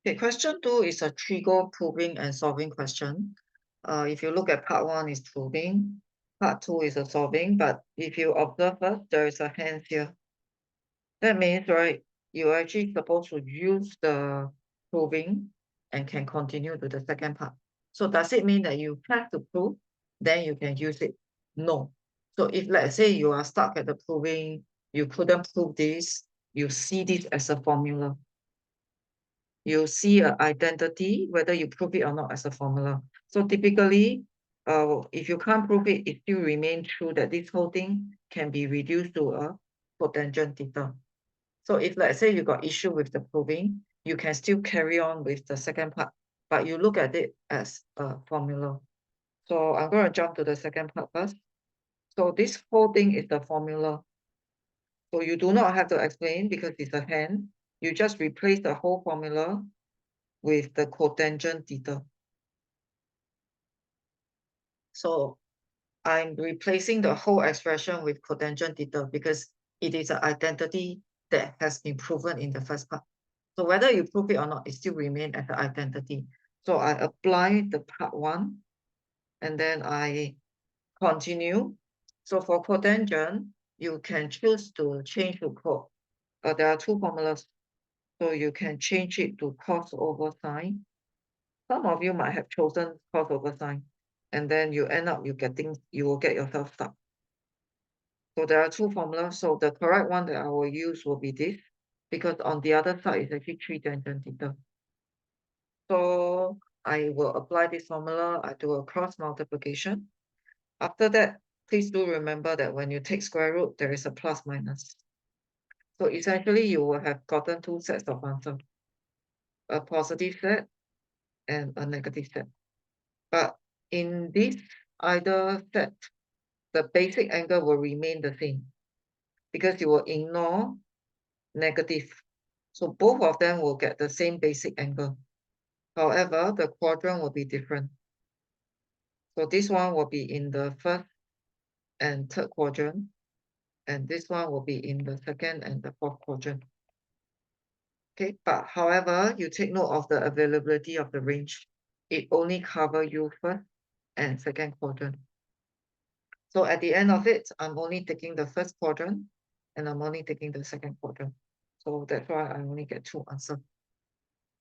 Okay, question 2 is a trigo proving and solving question. If you look at part 1 is proving, part 2 is a solving, but if you observe first, there is a hence here. That means, right, you're actually supposed to use the proving and can continue to the second part. So does it mean that you have to prove, then you can use it? No. So if let's say you are stuck at the proving, you couldn't prove this, you see this as a formula. You see an identity, whether you prove it or not as a formula. So typically, if you can't prove it, it still remains true that this whole thing can be reduced to a cotangent theta. So if let's say you got issue with the proving, you can still carry on with the second part, but you look at it as a formula. So I'm going to jump to the second part first. So this whole thing is the formula. So you do not have to explain because it's a hand. You just replace the whole formula with the cotangent theta. So I'm replacing the whole expression with cotangent theta because it is an identity that has been proven in the first part. So whether you prove it or not, it still remains as an identity. So I apply the part 1 and then I continue. So for cotangent, you can choose to change to cos. There are two formulas. So you can change it to cos over sine. Some of you might have chosen cos over sine. And then you end up you will get yourself stuck. So there are two formulas. So the correct one that I will use will be this, because on the other side is actually 3 tangent theta. So I will apply this formula. I do a cross multiplication. After that, please do remember that when you take square root, there is a plus minus. So essentially, you will have gotten two sets of answers, a positive set and a negative set. But in this either set, the basic angle will remain the same because you will ignore negative. So both of them will get the same basic angle. However, the quadrant will be different. So this one will be in the first and third quadrant, and this one will be in the second and the fourth quadrant. Okay, but however, you take note of the availability of the range. It only covers you first and second quadrant. So at the end of it, I'm only taking the first quadrant and I'm only taking the second quadrant. So that's why I only get two answers.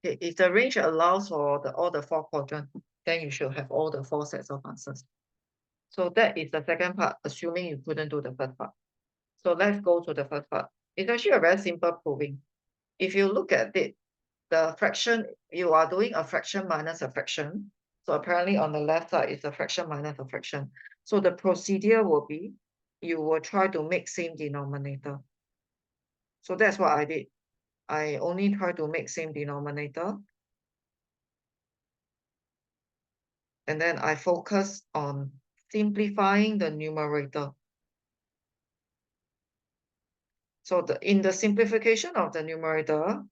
Okay, if the range allows for all the four quadrants, then you should have all the four sets of answers. So that is the second part, assuming you couldn't do the first part. So let's go to the first part. It's actually a very simple proving. If you look at it, the fraction, you are doing a fraction minus a fraction. So apparently on the left side is a fraction minus a fraction. So the procedure will be, you will try to make same denominator. So that's what I did. I only try to make same denominator. And then I focus on simplifying the numerator. So in the simplification of the numerator,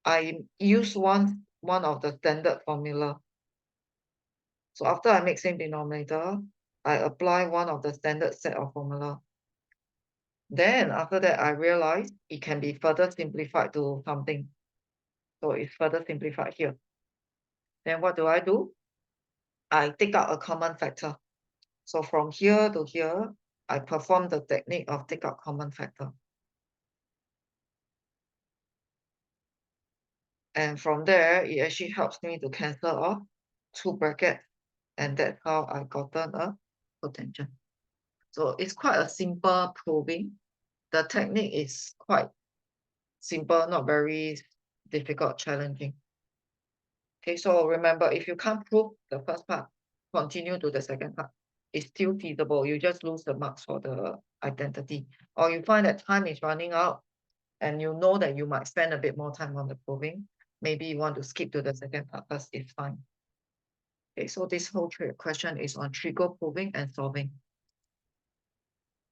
I use one of the standard formula. So after I make same denominator, I apply one of the standard set of formula. Then after that, I realize it can be further simplified to something. So it's further simplified here. Then what do? I take out a common factor. So from here to here, I perform the technique of take out common factor. And from there, it actually helps me to cancel off two brackets. And that's how I gotten a cotangent. So it's quite a simple proving. The technique is quite simple, not very difficult, challenging. Okay, so remember, if you can't prove the first part, continue to the second part. It's still feasible. You just lose the marks for the identity. Or you find that time is running out and you know that you might spend a bit more time on the proving. Maybe you want to skip to the second part first, it's fine. Okay, so this whole question is on trigo proving and solving.